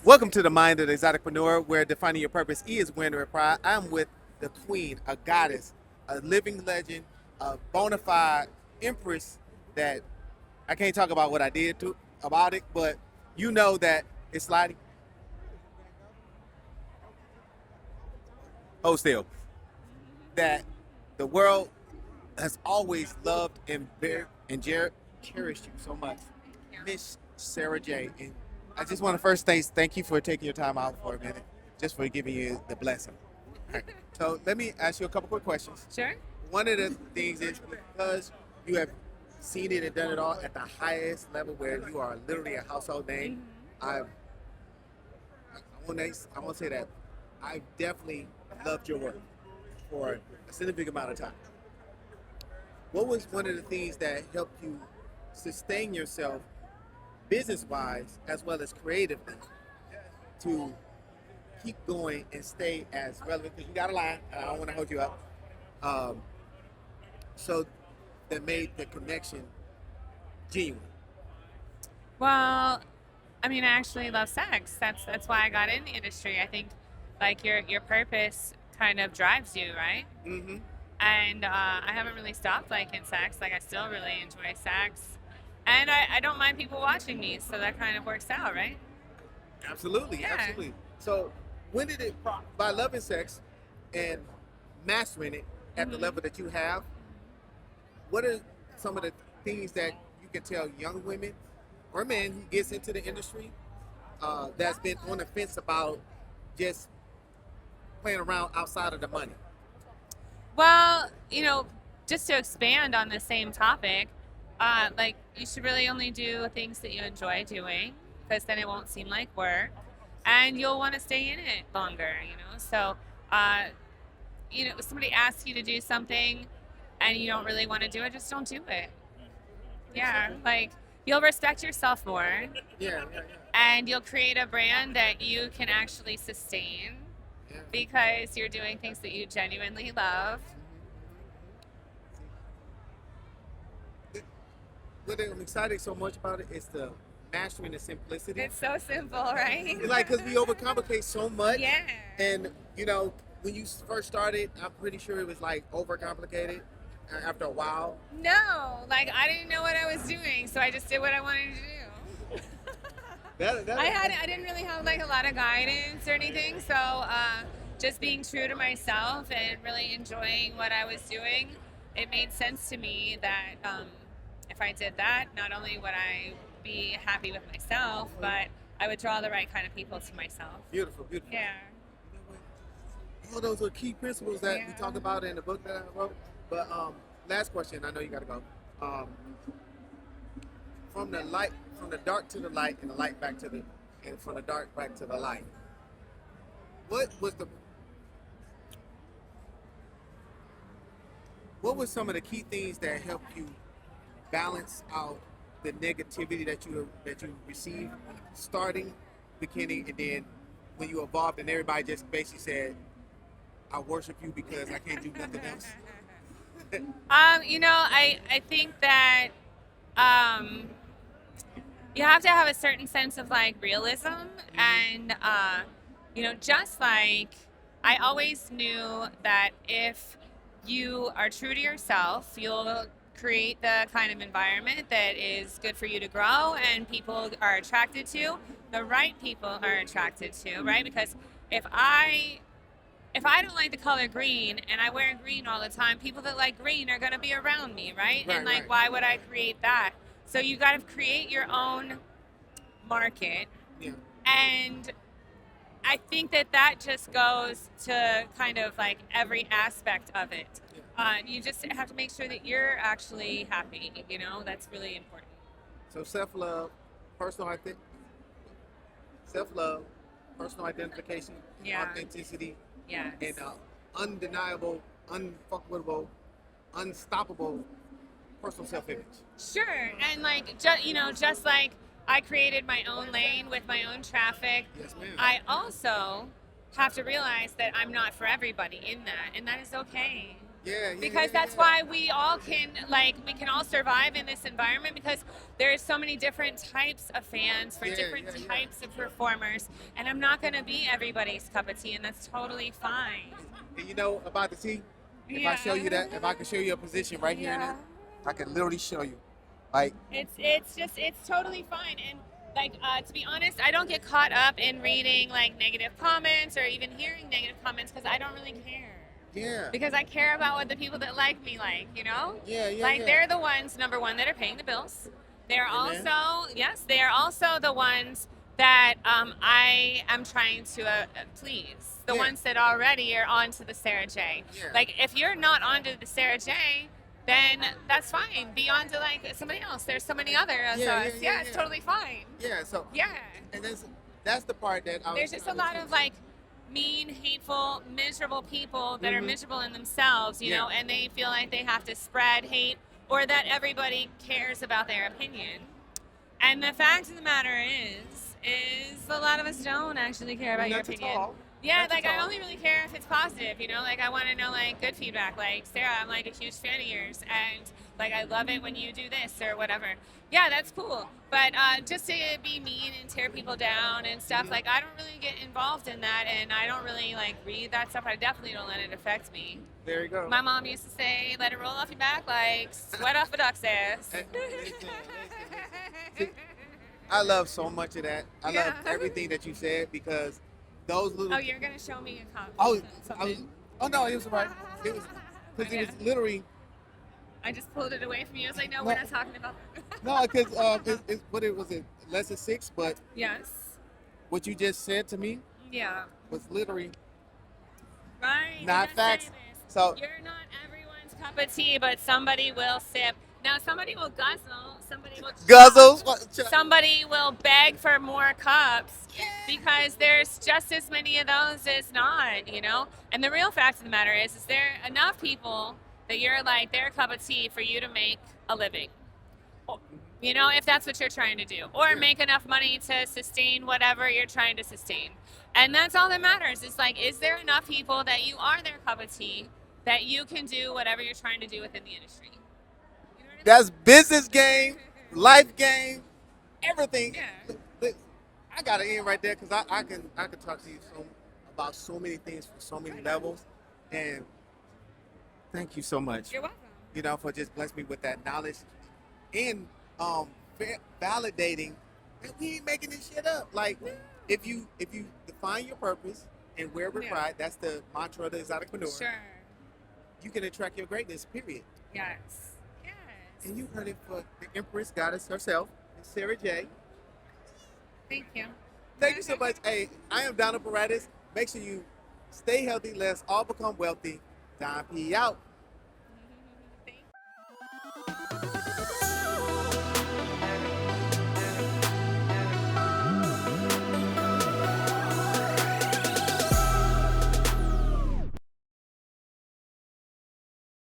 Welcome to the Mind of the Exotic Preneur, where defining your purpose is winner and pride. I'm with the queen, a goddess, a living legend, a bona fide empress that I can't talk about what I did to about it, but you know that it's sliding. Hold still. That the world has always loved and cherished you so much. Miss Sarah J. And I just want to first thank you for taking your time out for a minute, just for giving you the blessing. All right. So let me ask you a couple quick questions. Sure. One of the things is because you have seen it and done it all at the highest level where you are literally a household name. I want to say that I've definitely loved your work for a significant amount of time. What was one of the things that helped you sustain yourself business-wise as well as creatively to keep going and stay as relevant? Because you got a line, and I don't want to hold you up. So that made the connection genuine. Well, I mean, I actually love sex. That's why I got in the industry. I think like your purpose kind of drives you, right? Mm-hmm. And I haven't really stopped liking sex. Like I still really enjoy sex, and I don't mind people watching me. So that kind of works out, right? Absolutely, Yeah. absolutely. So when did it, by loving sex and mastering it at the level that you have, what are some of the things that you can tell young women or men who gets into the industry that's been on the fence about just playing around outside of the money? Well, just to expand on the same topic, like you should really only do things that you enjoy doing, because then it won't seem like work, and you'll want to stay in it longer. So, if somebody asks you to do something, and you don't really want to do it, just don't do it. Yeah, like you'll respect yourself more, Yeah. and you'll create a brand that you can actually sustain Yeah. because you're doing things that you genuinely love. What I'm excited so much about it is the mastering the simplicity. It's so simple, right? It's like, because we overcomplicate so much. Yeah. And, when you first started, I'm pretty sure it was like overcomplicated after a while. No, like I didn't know what I was doing, so I just did what I wanted to do. I didn't really have like a lot of guidance or anything, so just being true to myself and really enjoying what I was doing, it made sense to me that if I did that, not only would I be happy with myself, but I would draw the right kind of people to myself. Beautiful, beautiful. Yeah. You know what? All those are key principles that we talk about in the book that I wrote. But last question, I know you got to go. From the dark to the light, and the light back to and from the dark back to the light. What were some of the key things that helped you balance out the negativity that you received starting, beginning, and then when you evolved and everybody just basically said, I worship you because I can't do nothing else? I think that you have to have a certain sense of like realism, and just like I always knew that if you are true to yourself, you'll create the kind of environment that is good for you to grow and people are attracted to. The right people are attracted to, right? Because if I don't like the color green and I wear green all the time, people that like green are going to be around me, right? And like, why would I create that? So you got to create your own market. Yeah. And I think that just goes to kind of like every aspect of it. You just have to make sure that you're actually happy. That's really important. So self-love, personal identification, authenticity, Yes. and undeniable, unfuckable, unstoppable personal self-image. Sure, and like just like I created my own lane with my own traffic. Yes, ma'am. I also have to realize that I'm not for everybody in that, and that is okay. Because that's why we all can we can all survive in this environment, because there's so many different types of fans for different types of performers, and I'm not going to be everybody's cup of tea, and that's totally fine. And you know about the tea? If I show you that, if I can show you a position right here in it, I can literally show you. Like it's totally fine. And to be honest, I don't get caught up in reading negative comments or even hearing negative comments, because I don't really care. Yeah. Because I care about what the people that like me you know? Yeah. They're the ones, number one, that are paying the bills. They're also, yes, they are also the ones that I am trying to please. The ones that already are on to the Sarah J. Yeah. If you're not on to the Sarah J, then that's fine. Be on to somebody else. There's so many others. It's totally fine. Yeah. So. Yeah. And that's the part that there's just a lot of mean, hateful, miserable people that are miserable in themselves, you know, and they feel like they have to spread hate, or that everybody cares about their opinion. And the fact of the matter is a lot of us don't actually care about your opinion. Yeah, I only really care if it's positive, you know, I want to know, good feedback. Sarah, I'm, a huge fan of yours, and, I love it when you do this or whatever. Yeah, that's cool. But just to be mean and tear people down and stuff, I don't really get involved in that, and I don't really, read that stuff. I definitely don't let it affect me. There you go. My mom used to say, let it roll off your back like sweat off a duck's ass. I love so much of that. I love everything that you said, because those little... Oh, you're going to show me a copy. No, it was right. It was, because it was literally... I just pulled it away from you. I was like, no, we're not talking about that. No, because what was it? Lesson 6, but... Yes. What you just said to me... Yeah. Was literally... Right. Not facts. So... You're not everyone's cup of tea, but somebody will sip. Now, somebody will guzzle. Somebody will guzzle. Somebody will beg for more cups, because there's just as many of those as not, you know? And the real fact of the matter is there enough people that you're their cup of tea for you to make a living? You know, if that's what you're trying to do. Or make enough money to sustain whatever you're trying to sustain. And that's all that matters. It's is there enough people that you are their cup of tea that you can do whatever you're trying to do within the industry? You know what I mean? That's business game, life game, everything. Yeah. I got to end right there, because I can talk to you about so many things from so many levels. And thank you so much. You're welcome. You know, for just blessing me with that knowledge and validating that we ain't making this shit up. If you define your purpose and wear with pride, that's the mantra of the exotic preneur. Sure. You can attract your greatness, period. Yes. And you heard it for the Empress Goddess herself, Sarah J. Thank you. Thank you so much. Hey, I am Donald Perattis. Make sure you stay healthy. Let's all become wealthy. Don P out.